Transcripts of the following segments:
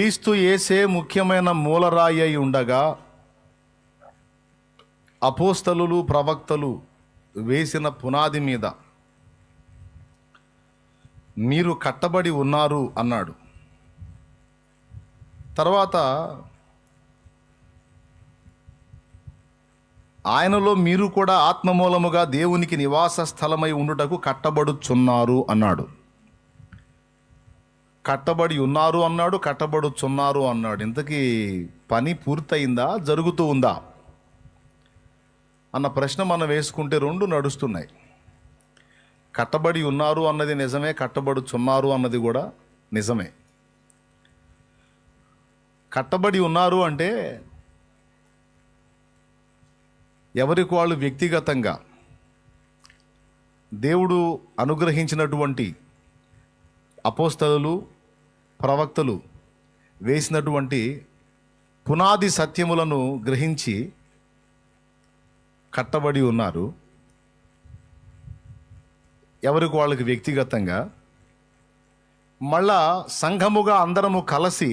క్రీస్తు యేసే ముఖ్యమైన మూలరాయి అయి ఉండగా అపోస్తలులు ప్రవక్తలు వేసిన పునాది మీద మీరు కట్టబడి ఉన్నారు అన్నాడు. తర్వాత ఆయనలో మీరు కూడా ఆత్మమూలముగా దేవునికి నివాస స్థలమై ఉండుటకు కట్టబడుచున్నారు అన్నాడు. కట్టబడి ఉన్నారు అన్నాడు, కట్టబడుచున్నారు అన్నాడు. ఇంతకీ పని పూర్తయిందా, జరుగుతూ ఉందా అన్న ప్రశ్న మనం వేసుకుంటే రెండు నడుస్తున్నాయి. కట్టబడి ఉన్నారు అన్నది నిజమే, కట్టబడుచున్నారు అన్నది కూడా నిజమే. కట్టబడి ఉన్నారు అంటే ఎవరికి వాళ్ళు వ్యక్తిగతంగా దేవుడు అనుగ్రహించినటువంటి అపోస్తలులు ప్రవక్తలు వేసినటువంటి పునాది సత్యములను గ్రహించి కట్టబడి ఉన్నారు. ఎవరికి వాళ్ళకి వ్యక్తిగతంగా, మళ్ళా సంఘముగా అందరము కలిసి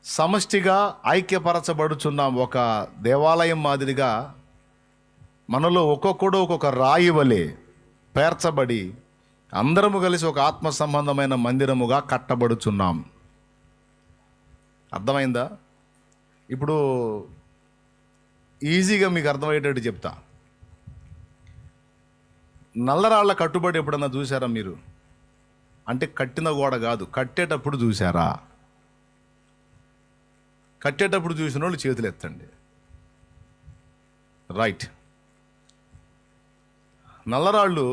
సమష్టిగా ఐక్యపరచబడుచున్నాం. ఒక దేవాలయం మాదిరిగా మనలో ఒక్కొక్కడు ఒక్కొక్క రాయి వలె పేర్చబడి అందరము కలిసి ఒక ఆత్మ సంబంధమైన మందిరముగా కట్టబడుచున్నాం. అర్థమైందా? ఇప్పుడు ఈజీగా మీకు అర్థమయ్యేటట్టు చెప్తా. నల్లరాళ్ల కట్టుబడి ఎప్పుడన్నా చూసారా మీరు? అంటే కట్టిన గోడ కాదు, కట్టేటప్పుడు చూసారా? కట్టేటప్పుడు చూసిన వాళ్ళు చేతులు ఎత్తండి. రైట్. నల్లరాళ్ళు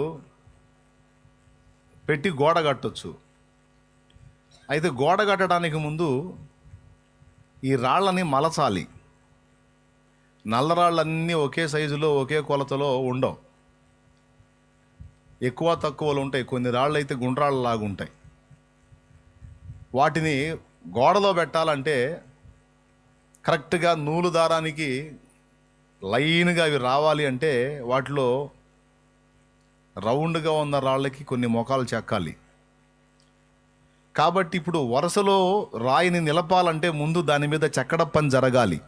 పెట్టి గోడ కట్టొచ్చు. అయితే గోడ కట్టడానికి ముందు ఈ రాళ్ళని మలచాలి. నల్లరాళ్ళన్నీ ఒకే సైజులో ఒకే కొలతలో ఉండవు, ఎక్కువ తక్కువలు ఉంటాయి. కొన్ని రాళ్ళు అయితే గుండ్రాళ్ళలాగా ఉంటాయి. వాటిని గోడలో పెట్టాలంటే కరెక్ట్గా నూలు దారానికి లైన్గా అవి రావాలి అంటే వాటిలో రౌండ్గా ఉన్న రాళ్ళకి కొన్ని మొఖాలు చెక్కాలి. కాబట్టి ఇప్పుడు వరుసలో రాయిని నిలపాలంటే ముందు దాని మీద చెక్కడం పని జరగాలి.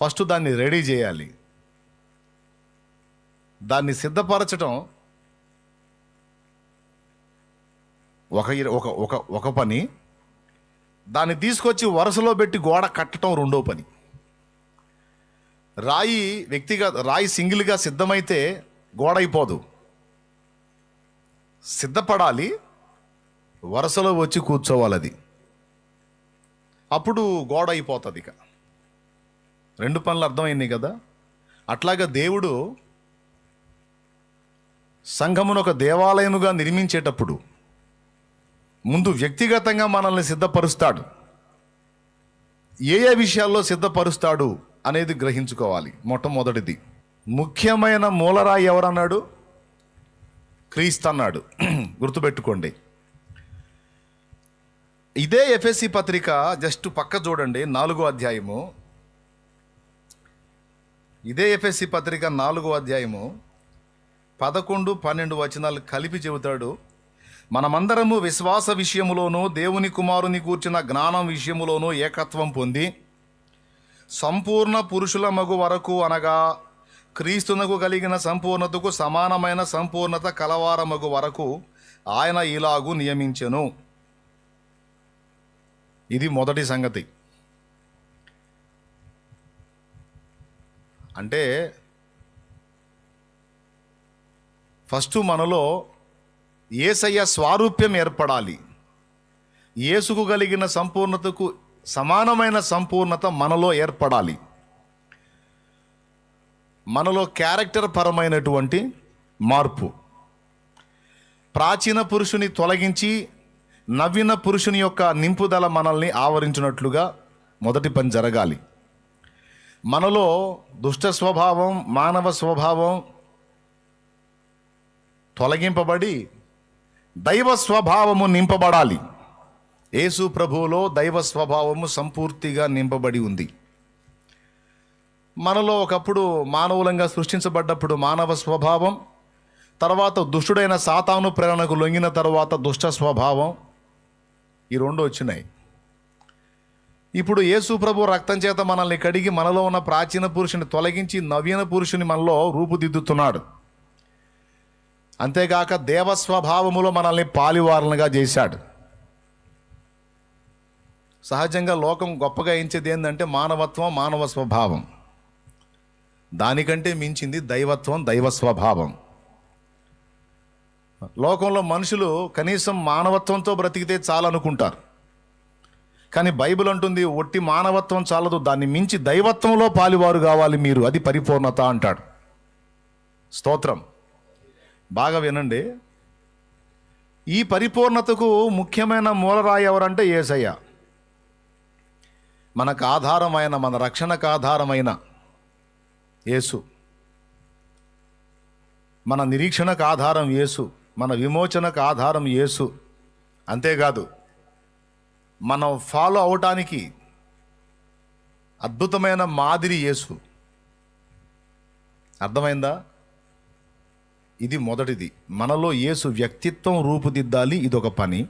ఫస్ట్ దాన్ని రెడీ చేయాలి. దాన్ని సిద్ధపరచడం ఒక పని. దాన్ని తీసుకొచ్చి వరుసలో పెట్టి గోడ కట్టడం రెండో పని. రాయి సింగిల్గా సిద్ధమైతే గోడ అయిపోదు, సిద్ధపడాలి, వరుసలో వచ్చి కూర్చోవాలి. అది అప్పుడు గోడ అయిపోతుంది. ఇక రెండు పనులు అర్థమైంది కదా. అట్లాగా దేవుడు సంఘమును ఒక దేవాలయముగా నిర్మించేటప్పుడు ముందు వ్యక్తిగతంగా మనల్ని సిద్ధపరుస్తాడు. ఏ ఏ విషయాల్లో సిద్ధపరుస్తాడు అనేది గ్రహించుకోవాలి. మొట్టమొదటిది, ముఖ్యమైన మూలరాయి ఎవరన్నాడు? క్రీస్తు అన్నాడు. గుర్తుపెట్టుకోండి. ఇదే ఎఫెసీ పత్రిక జస్ట్ పక్క చూడండి, 4వ అధ్యాయము. ఇదే ఎఫెసీ పత్రిక 4వ అధ్యాయము 11, 12 వచనాలు కలిపి చెబుతాడు. మనమందరము విశ్వాస విషయములోనూ దేవుని కుమారుని కూర్చిన జ్ఞానం విషయములోనూ ఏకత్వం పొంది సంపూర్ణ పురుషుల మగు వరకు, అనగా క్రీస్తునకు కలిగిన సంపూర్ణతకు సమానమైన సంపూర్ణత కలవారమగు వరకు ఆయన ఇలాగు నియమించెను. ఇది మొదటి సంగతి. అంటే ఫస్ట్ మనలో యేసయ్య స్వారూప్యం ఏర్పడాలి. యేసుకు కలిగిన సంపూర్ణతకు సమానమైన సంపూర్ణత మనలో ఏర్పడాలి. మనలో క్యారెక్టర్ పరమైనటువంటి మార్పు. ప్రాచీన పురుషుని తొలగించి నవీన పురుషుని యొక్క నింపుదల మనల్ని ఆవరించినట్లుగా మొదటి పని జరగాలి. మనలో దుష్ట స్వభావం, మానవ స్వభావం తొలగింపబడి దైవ స్వభావము నింపబడాలి. యేసు ప్రభువులో దైవ స్వభావము సంపూర్తిగా నింపబడి ఉంది. మనలో ఒకప్పుడు మానవులంగా సృష్టించబడ్డప్పుడు మానవ స్వభావం, తర్వాత దుష్టుడైన సాతాను ప్రేరణకు లొంగిన తర్వాత దుష్ట స్వభావం, ఈ రెండు వచ్చినాయి. ఇప్పుడు యేసు ప్రభు రక్తం చేత మనల్ని కడిగి మనలో ఉన్న ప్రాచీన పురుషుని తొలగించి నవీన పురుషుని మనలో రూపుదిద్దుతున్నాడు. అంతేగాక దేవస్వభావములో మనల్ని పాలివారలుగా చేశాడు. సహజంగా లోకం గొప్పగా ఎంచేది ఏంటంటే మానవత్వం, మానవ స్వభావం. దానికంటే మించింది దైవత్వం, దైవ స్వభావం. లోకంలో మనుషులు కనీసం మానవత్వంతో బ్రతికితే చాలనుకుంటారు. కానీ బైబిల్ అంటుంది ఒట్టి మానవత్వం చాలదు, దాన్ని మించి దైవత్వంలో పాలివారు కావాలి మీరు, అది పరిపూర్ణత అంటాడు. స్తోత్రం. బాగా వినండి. ఈ పరిపూర్ణతకు ముఖ్యమైన మూలరాయి ఎవరంటే యేసయ్య. మనకు ఆధారమైన, మన రక్షణకు ఆధారమైన యేసు, మన నిరీక్షణకు ఆధారం యేసు, మన విమోచనకు ఆధారం యేసు. అంతేకాదు మనం ఫాలో అవటానికి అద్భుతమైన మాదిరి యేసు. అర్థమైందా? ఇది మొదటిది. మనలో యేసు వ్యక్తిత్వం రూపుదిద్దాలి, ఇదొక పని.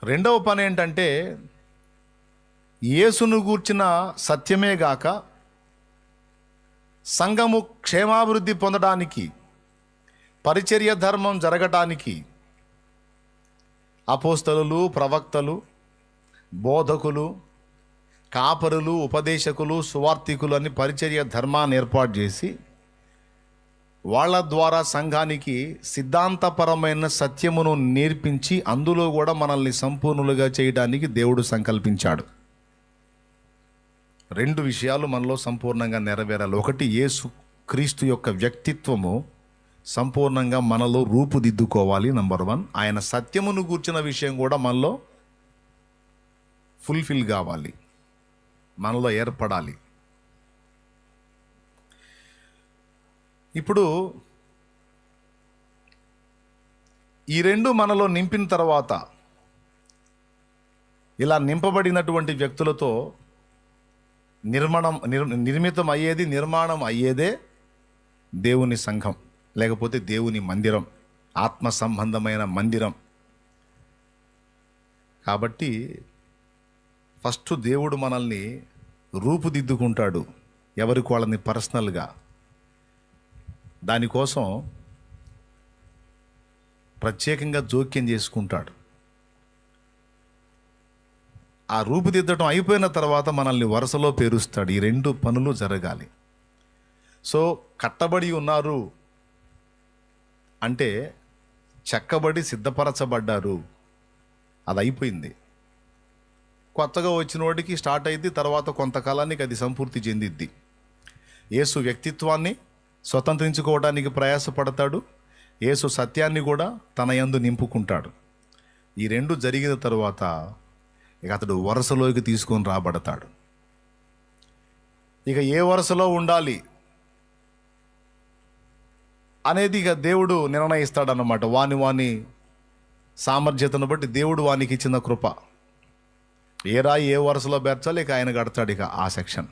రెండవ పని ఏంటంటే యేసును గూర్చిన సత్యమే గాక సంఘము క్షేమాభివృద్ధి పొందడానికి, పరిచర్య ధర్మం జరగటానికి అపోస్తలులు, ప్రవక్తలు, బోధకులు, కాపరులు, ఉపదేశకులు, సువార్థికులు అని పరిచర్య ధర్మాన్ని ఏర్పాటు చేసి వాళ్ళ ద్వారా సంఘానికి సిద్ధాంతపరమైన సత్యమును నేర్పించి అందులో కూడా మనల్ని సంపూర్ణులుగా చేయడానికి దేవుడు సంకల్పించాడు. రెండు విషయాలు మనలో సంపూర్ణంగా నెరవేరాలి. ఒకటి, యేసు క్రీస్తు యొక్క వ్యక్తిత్వము సంపూర్ణంగా మనలో రూపుదిద్దుకోవాలి. నంబర్ 1. ఆయన సత్యమును గూర్చిన విషయం కూడా మనలో ఫుల్ఫిల్ కావాలి, మనలో ఏర్పడాలి. ఇప్పుడు ఈ రెండు మనలో నింపిన తర్వాత ఇలా నింపబడినటువంటి వ్యక్తులతో నిర్మితం అయ్యేదే దేవుని సంఘం, లేకపోతే దేవుని మందిరం, ఆత్మ సంబంధమైన మందిరం. కాబట్టి ఫస్ట్ దేవుడు మనల్ని రూపుదిద్దుకుంటాడు, ఎవరికి వాళ్ళని పర్సనల్గా. దానికోసం ప్రత్యేకంగా జోక్యం చేసుకుంటాడు. ఆ రూపుదిద్దటం అయిపోయిన తర్వాత మనల్ని వరుసలో పేరుస్తాడు. ఈ రెండు పనులు జరగాలి. సో కట్టబడి ఉన్నారు అంటే చెక్కబడి సిద్ధపరచబడ్డారు, అది అయిపోయింది. కొత్తగా వచ్చిన వాడికి స్టార్ట్ అయింది, తర్వాత కొంతకాలానికి అది సంపూర్తి చెందిద్ది. యేసు వ్యక్తిత్వాన్ని స్వతంత్రించుకోవడానికి ప్రయాసపడతాడు, యేసు సత్యాన్ని కూడా తన యందు నింపుకుంటాడు. ఈ రెండు జరిగిన తరువాత ఇక అతడు వరుసలోకి తీసుకొని రాబడతాడు. ఇక ఏ వరుసలో ఉండాలి అనేది ఇక దేవుడు నిర్ణయిస్తాడన్నమాట. వాని సామర్థ్యతను బట్టి దేవుడు వానికి ఇచ్చిన కృప, ఏ రాయి ఏ వరుసలో బెర్చాలి ఇక ఆయన కడతాడు ఇక ఆ సెక్షన్.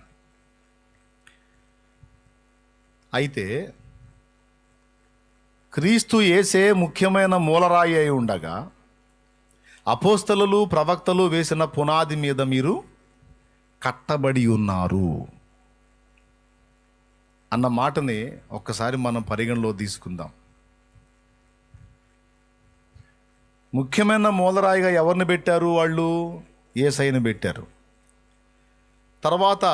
అయితే క్రీస్తు యేసే ముఖ్యమైన మూలరాయి అయి ఉండగా అపోస్తలులు, ప్రవక్తలు వేసిన పునాది మీద మీరు కట్టబడి ఉన్నారు అన్న మాటని ఒక్కసారి మనం పరిగణలో తీసుకుందాం. ముఖ్యమైన మూలరాయిగా ఎవరిని పెట్టారు? వాళ్ళు యేసయ్యను పెట్టారు. తర్వాత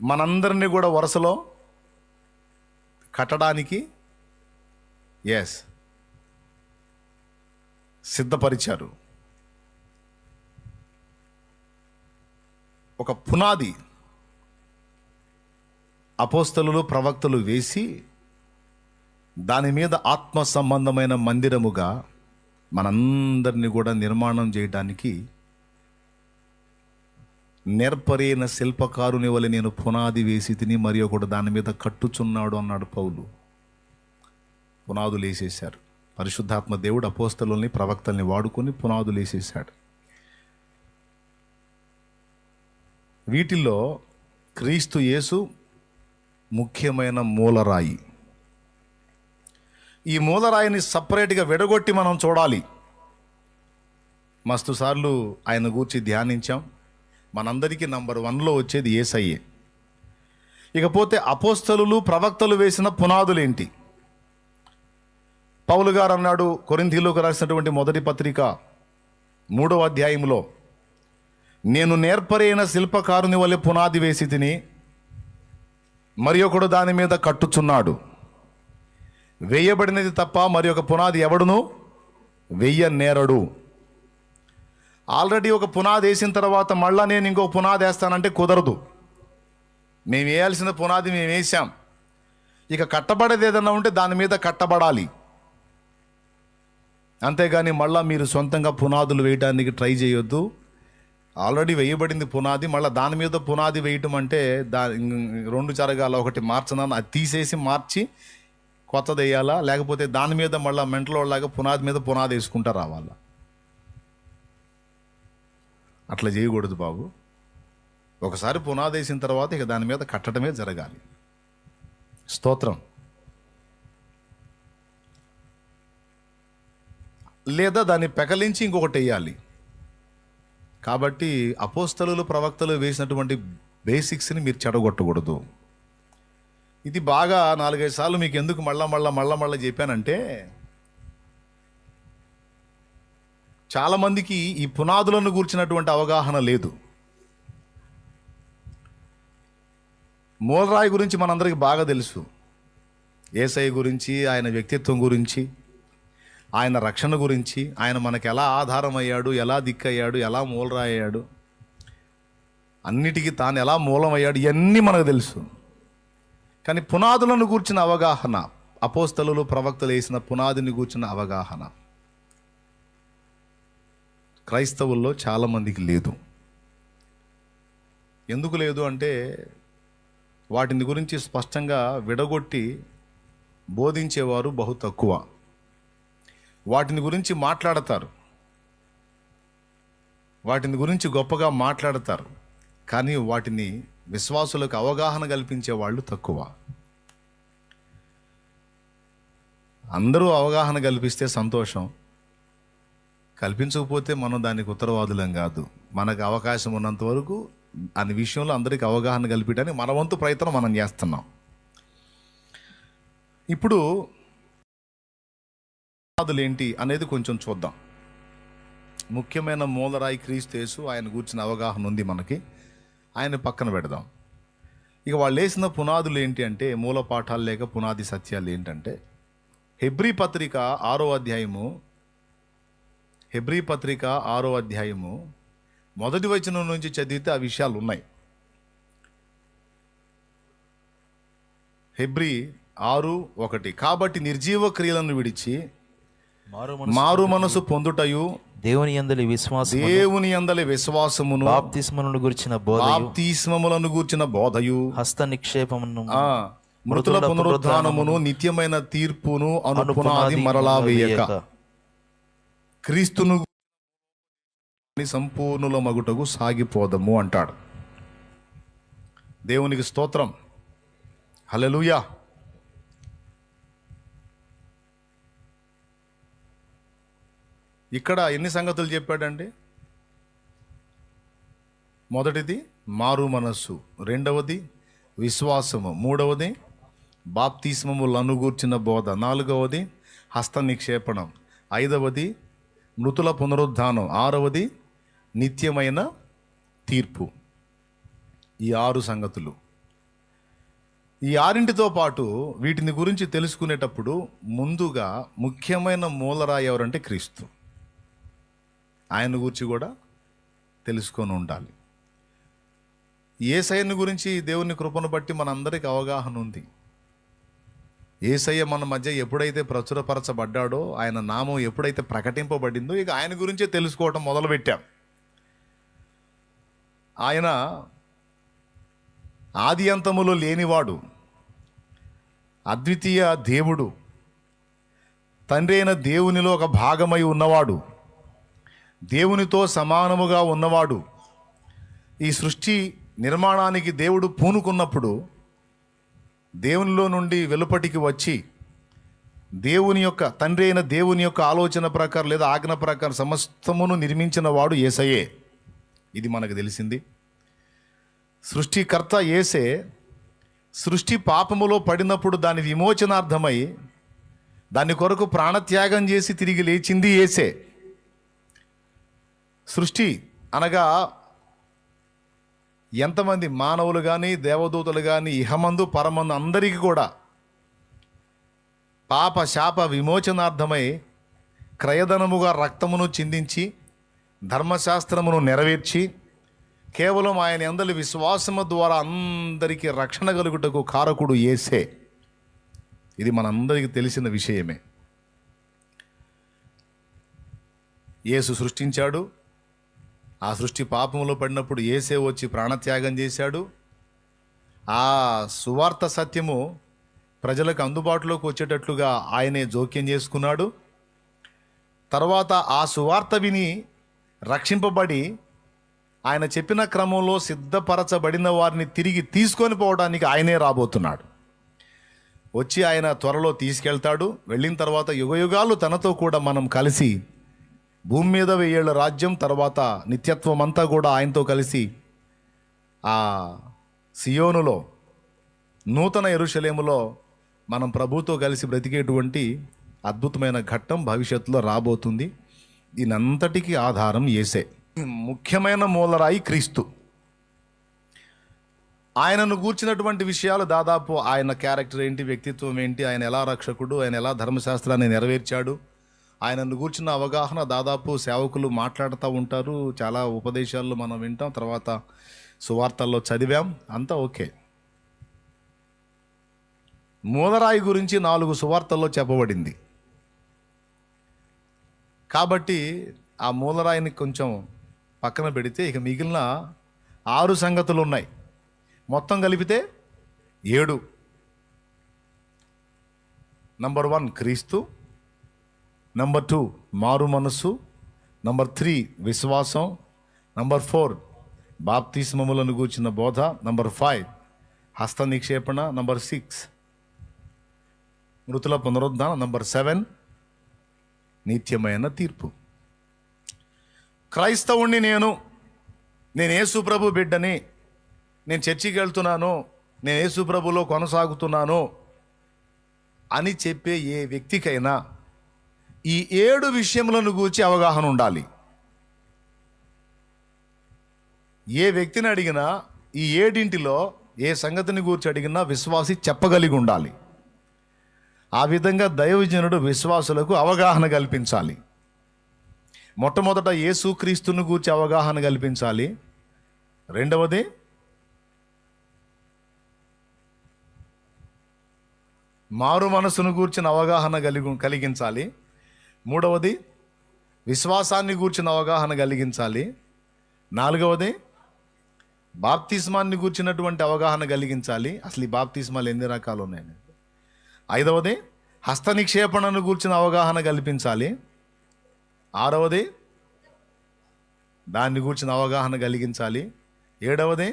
మనందరినీ కూడా వరుసలో కట్టడానికి సిద్ధపరిచారు. ఒక పునాది అపోస్తలులు, ప్రవక్తలు వేసి దాని మీద ఆత్మ సంబంధమైన మందిరముగా మనందరినీ కూడా నిర్మాణం చేయడానికి నేర్పరైన శిల్పకారుని వలె నేను పునాది వేసి తిని మరి ఒకడు దాని మీద కట్టుచున్నాడు అన్నాడు పౌలు. పునాదులు వేసేశారు. పరిశుద్ధాత్మ దేవుడు అపోస్తలుల్ని, ప్రవక్తల్ని వాడుకొని పునాదులు వేసేశాడు. వీటిల్లో క్రీస్తు యేసు ముఖ్యమైన మూలరాయి. ఈ మూలరాయిని సపరేట్గా విడగొట్టి మనం చూడాలి. మస్తు సార్లు ఆయన గూర్చి ధ్యానించాం. మనందరికీ నంబర్ 1లో వచ్చేది యేసయ్యే. ఇకపోతే అపోస్తలులు ప్రవక్తలు వేసిన పునాదులేంటి? పౌలు గారు అన్నాడు కొరింథీయులకు రాసినటువంటి మొదటి పత్రిక 3వ అధ్యాయంలో, నేను నేర్పరైన శిల్పకారుని వలె పునాది వేసి తిని మరి ఒకడు దాని మీద కట్టుచున్నాడు. వేయబడినది తప్ప మరి ఒక పునాది ఎవడును వెయ్యనేరడు. ఆల్రెడీ ఒక పునాది వేసిన తర్వాత మళ్ళా నేను ఇంకో పునాది వేస్తానంటే కుదరదు. మేము వేయాల్సిన పునాది మేము వేసాం. ఇక కట్టబడేది ఏదన్నా ఉంటే దాని మీద కట్టబడాలి. అంతేగాని మళ్ళీ మీరు సొంతంగా పునాదులు వేయడానికి ట్రై చేయొద్దు. ఆల్రెడీ వేయబడింది పునాది, మళ్ళీ దాని మీద పునాది వేయటం అంటే రెండు జరగాల. ఒకటి మార్చనా, అది తీసేసి మార్చి కొత్తది వేయాలా, లేకపోతే దాని మీద మళ్ళీ మెంటలోలాగా పునాది మీద పునాది వేసుకుంటా రావాలా. అట్లా చేయకూడదు బాబు. ఒకసారి పునాది వేసిన తర్వాత ఇక దాని మీద కట్టడమే జరగాలి. స్తోత్రం. లేదా దాన్ని పెకలించి ఇంకొకటి వేయాలి. కాబట్టి అపోస్తలులు ప్రవక్తలు వేసినటువంటి బేసిక్స్ని మీరు చెడగొట్టకూడదు. ఇది బాగా 4-5 సార్లు మీకు ఎందుకు మళ్ళా చెప్పానంటే, చాలామందికి ఈ పునాదులను గూర్చినటువంటి అవగాహన లేదు. మూలరాయి గురించి మనందరికీ బాగా తెలుసు. యేసయ్య గురించి, ఆయన వ్యక్తిత్వం గురించి, ఆయన రక్షణ గురించి, ఆయన మనకు ఎలా ఆధారం అయ్యాడు, ఎలా దిక్కయ్యాడు, ఎలా మూలరాయ్యాడు, అన్నిటికీ తాను ఎలా మూలం అయ్యాడు, ఇవన్నీ మనకు తెలుసు. కానీ పునాదులను గూర్చిన అవగాహన, అపోస్తలులు ప్రవక్తలు వేసిన పునాదిని గూర్చిన అవగాహన క్రైస్తవుల్లో చాలామందికి లేదు. ఎందుకు లేదు అంటే, వాటిని గురించి స్పష్టంగా విడగొట్టి బోధించేవారు బహు తక్కువ. వాటిని గురించి మాట్లాడతారు, వాటిని గురించి గొప్పగా మాట్లాడతారు, కానీ వాటిని విశ్వాసులకు అవగాహన కల్పించే వాళ్ళు తక్కువ. అందరూ అవగాహన కల్పిస్తే సంతోషం, కల్పించకపోతే మనం దానికి ఉత్తరవాదులం కాదు. మనకు అవకాశం ఉన్నంత వరకు అనే విషయంలో అందరికీ అవగాహన కల్పించడానికి మన వంతు ప్రయత్నం మనం చేస్తున్నాం. ఇప్పుడు పునాదులు ఏంటి అనేది కొంచెం చూద్దాం. ముఖ్యమైన మూలరాయి క్రీస్తు యేసు. ఆయన గూర్చిన అవగాహన ఉంది మనకి, ఆయన పక్కన పెడదాం. ఇక వాళ్ళు వేసిన పునాదులు ఏంటి అంటే, మూల పాఠాలు లేక పునాది సత్యాలు ఏంటంటే, హెబ్రీ పత్రిక 6వ అధ్యాయము మొదటి వచనం నుంచి చదివితే ఆ విషయాలు ఉన్నాయి. హెబ్రీ 6:1, కాబట్టి నిర్జీవ క్రియలను విడిచి మారు మనసు పొందుటయు దేవుని యందలి విశ్వాసమును బాప్తిస్మములను గూర్చిన బోధయు హస్త నిక్షేపమును మృతుల పునరుద్ధానమును నిత్యమైన తీర్పును అనుపునాది మరలా వేయక క్రీస్తును సంపూర్ణుల మగుటకు సాగిపోదము అంటాడు. దేవునికి స్తోత్రం. హల్లెలూయా. ఇక్కడ ఎన్ని సంగతులు చెప్పాడండి? మొదటిది మారు మనస్సు, రెండవది విశ్వాసము, మూడవది బాప్తిస్మములను గూర్చిన బోధ, నాలుగవది హస్త నిక్షేపణం, ఐదవది మృతుల పునరుద్ధానం, ఆరవది నిత్యమైన తీర్పు. ఈ 6 సంగతులు. ఈ 6ంటితో పాటు వీటిని గురించి తెలుసుకునేటప్పుడు ముందుగా ముఖ్యమైన మూలరాయి ఎవరంటే క్రీస్తు. ఆయన గురించి కూడా తెలుసుకొని ఉండాలి. యేసయ్యను గురించి దేవుని కృపను బట్టి మనందరికీ అవగాహన ఉంది. యేసయ్య మన మధ్య ఎప్పుడైతే ప్రచురపరచబడ్డాడో, ఆయన నామం ఎప్పుడైతే ప్రకటింపబడిందో, ఇక ఆయన గురించే తెలుసుకోవటం మొదలుపెట్టాం. ఆయన ఆది అంతములో లేనివాడు, అద్వితీయ దేవుడు, తండ్రి అయిన దేవునిలో ఒక భాగమై ఉన్నవాడు, దేవునితో సమానముగా ఉన్నవాడు. ఈ సృష్టి నిర్మాణానికి దేవుడు పూనుకున్నప్పుడు దేవునిలో నుండి వెలుపటికి వచ్చి దేవుని యొక్క తండ్రి అయిన దేవుని యొక్క ఆలోచన ప్రకారం లేదా ఆజ్ఞ ప్రకారం సమస్తమును నిర్మించిన వాడు యేసయ్యే. ఇది మనకు తెలిసింది. సృష్టికర్త యేసే. సృష్టి పాపములో పడినప్పుడు దాని విమోచనార్థమై దాని కొరకు ప్రాణత్యాగం చేసి తిరిగి లేచింది యేసే. సృష్టి అనగా ఎంతమంది మానవులు కానీ దేవదూతలు కానీ ఇహమందు పరమందు అందరికీ కూడా పాప శాప విమోచనార్థమై క్రయధనముగా రక్తమును చిందించి ధర్మశాస్త్రమును నెరవేర్చి కేవలం ఆయన యందలి విశ్వాసము ద్వారా అందరికీ రక్షణ కలుగుటకు కారకుడు యేసే. ఇది మనందరికీ తెలిసిన విషయమే. యేసు సృష్టించాడు. ఆ సృష్టి పాపములో పడినప్పుడు యేసే వచ్చి ప్రాణత్యాగం చేశాడు. ఆ సువార్త సత్యము ప్రజలకు అందుబాటులోకి వచ్చేటట్లుగా ఆయనే జోక్యం చేసుకున్నాడు. తర్వాత ఆ సువార్త విని రక్షింపబడి ఆయన చెప్పిన క్రమంలో సిద్ధపరచబడిన వారిని తిరిగి తీసుకొని పోవడానికి ఆయనే రాబోతున్నాడు. వచ్చి ఆయన త్వరలో తీసుకెళ్తాడు. వెళ్ళిన తర్వాత యుగయుగాలు తనతో కూడా మనం కలిసి భూమి మీద 1000 ఏళ్ల రాజ్యం, తర్వాత నిత్యత్వం అంతా కూడా ఆయనతో కలిసి ఆ సియోనులో నూతన యెరూషలేములో మనం ప్రభుతో కలిసి బ్రతికేటువంటి అద్భుతమైన ఘట్టం భవిష్యత్తులో రాబోతుంది. దీనంతటికీ ఆధారం యేసే. ముఖ్యమైన మూలరాయి క్రీస్తు. ఆయనను గూర్చినటువంటి విషయాలు దాదాపు ఆయన క్యారెక్టర్ ఏంటి, వ్యక్తిత్వం ఏంటి, ఆయన ఎలా రక్షకుడు, ఆయన ఎలా ధర్మశాస్త్రాన్ని నెరవేర్చాడు, ఆయనను గూర్చిన అవగాహన దాదాపు సేవకులు మాట్లాడుతూ ఉంటారు. చాలా ఉపదేశాల్లో మనం వింటాం, తర్వాత సువార్తల్లో చదివాం, అంతా ఓకే. మూలరాయి గురించి 4 సువార్తల్లో చెప్పబడింది. కాబట్టి ఆ మూలరాయిని కొంచెం పక్కన పెడితే ఇక మిగిలిన 6 సంగతులు ఉన్నాయి. మొత్తం కలిపితే 7. నంబర్ 1 క్రీస్తు, నంబర్ 2 మారు మనస్సు, నంబర్ 3 విశ్వాసం, నంబర్ 4 బాప్తిస్మములను గూర్చిన బోధ, నంబర్ 5 హస్త నిక్షేపణ, నంబర్ 6 మృతుల పునరుద్ధానం, నంబర్ 7 నిత్యమైన తీర్పు. క్రైస్తవుణ్ణి నేను యేసు ప్రభు బిడ్డని, నేను చర్చికి వెళ్తున్నాను, నేను యేసు ప్రభులో కొనసాగుతున్నాను అని చెప్పే ఏ వ్యక్తికైనా ఈ 7 విషయములను గూర్చి అవగాహన ఉండాలి. ఏ వ్యక్తిని అడిగినా ఈ 7 ఏ సంగతిని గూర్చి అడిగినా విశ్వాసి చెప్పగలిగి ఉండాలి. ఆ విధంగా దైవజనుడు విశ్వాసులకు అవగాహన కల్పించాలి. మొట్టమొదట యేసుక్రీస్తును గూర్చి అవగాహన కల్పించాలి. రెండవది మారు మనసును గూర్చిన అవగాహన కలిగించాలి. మూడవది విశ్వాసాన్ని గూర్చిన అవగాహన కలిగించాలి. 4వది బాప్తిస్మాన్ని గూర్చినటువంటి అవగాహన కలిగించాలి. అసలు ఈ బాప్తిస్మాలు ఎన్ని రకాలు ఉన్నాయని. 5వది హస్త నిక్షేపణను గూర్చిన అవగాహన కల్పించాలి. 6వది దాన్ని గూర్చిన అవగాహన కలిగించాలి. 7వది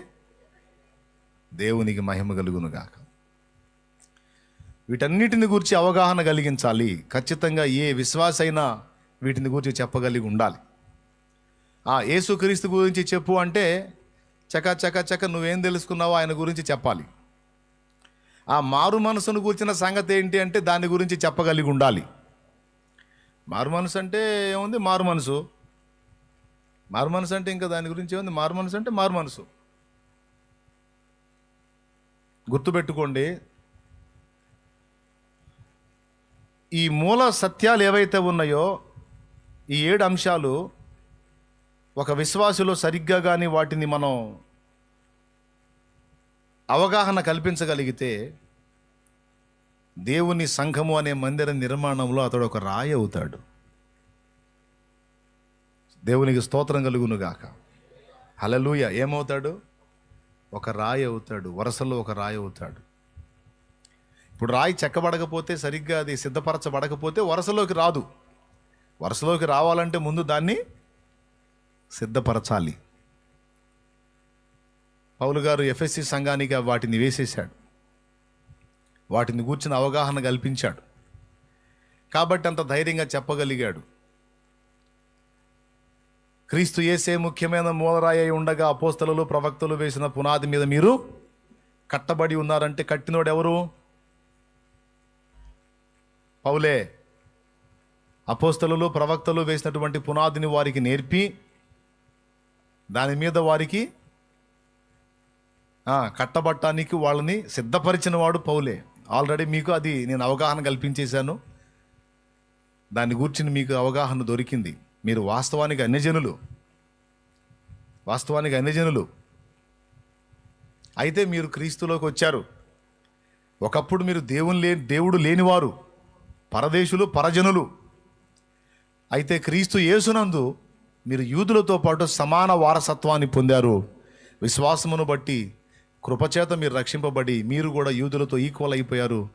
దేవునికి మహిమ కలుగునుగాక. వీటన్నిటిని గురించి అవగాహన కలిగించాలి. ఖచ్చితంగా ఏ విశ్వాసైనా వీటిని గురించి చెప్పగలిగి ఉండాలి. యేసుక్రీస్తు గురించి చెప్పు అంటే చక నువ్వేం తెలుసుకున్నావో ఆయన గురించి చెప్పాలి. ఆ మారు మనసును కూర్చిన సంగతి ఏంటి అంటే దాని గురించి చెప్పగలిగి ఉండాలి. మారు మనసు అంటే ఏముంది, మారు మనసు అంటే ఇంకా దాని గురించి ఏముంది, మారు మనసు అంటే మారు మనసు. గుర్తుపెట్టుకోండి, ఈ మూల సత్యాలు ఏవైతే ఉన్నాయో ఈ 7 అంశాలు ఒక విశ్వాసులో సరిగ్గా కానీ వాటిని మనం అవగాహన కల్పించగలిగితే దేవుని సంఘము అనే మందిర నిర్మాణంలో అతడు ఒక రాయి అవుతాడు. దేవునికి స్తోత్రం కలుగునుగాక. హల్లెలూయా. ఏమవుతాడు? ఒక రాయి అవుతాడు. వరుసలో ఒక రాయి అవుతాడు. ఇప్పుడు రాయి చెక్కబడకపోతే, సరిగ్గా అది సిద్ధపరచబడకపోతే వరుసలోకి రాదు. వరుసలోకి రావాలంటే ముందు దాన్ని సిద్ధపరచాలి. పౌలు గారు ఎఫెసీ సంఘానికి వాటిని వేసేశాడు. వాటిని గూర్చిన అవగాహన కల్పించాడు. కాబట్టి అంత ధైర్యంగా చెప్పగలిగాడు. క్రీస్తు యేసే ముఖ్యమైన మూలరాయి అయి ఉండగా అపోస్తలులు ప్రవక్తలు వేసిన పునాది మీద మీరు కట్టబడి ఉన్నారంటే కట్టినోడు ఎవరు? పౌలే. అపోస్తలులు ప్రవక్తలు వేసినటువంటి పునాదిని వారికి నేర్పి దాని మీద వారికి కట్టబట్టానికి వాళ్ళని సిద్ధపరిచిన వాడు పౌలే. ఆల్రెడీ మీకు అది నేను అవగాహన కల్పించేశాను. దాని గురించి మీకు అవగాహన దొరికింది. మీరు వాస్తవానికి అన్యజనులు అయితే మీరు క్రీస్తులోకి వచ్చారు. ఒకప్పుడు మీరు దేవుడు లేనివారు, పరదేశులు, పరజనులు. అయితే క్రీస్తు యేసునందు మీరు యూదులతో పాటు సమాన వారసత్వాన్ని పొందారు. విశ్వాసమును బట్టి కృపచేత మీరు రక్షింపబడి మీరు కూడా యూదులతో ఈక్వల్ అయిపోయారు.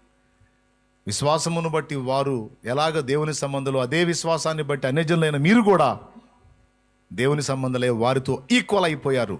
విశ్వాసమును బట్టి వారు ఎలాగ దేవుని సంబంధంలో అదే విశ్వాసాన్ని బట్టి అన్యజనులైన మీరు కూడా దేవుని సంబంధులై వారితో ఈక్వల్ అయిపోయారు.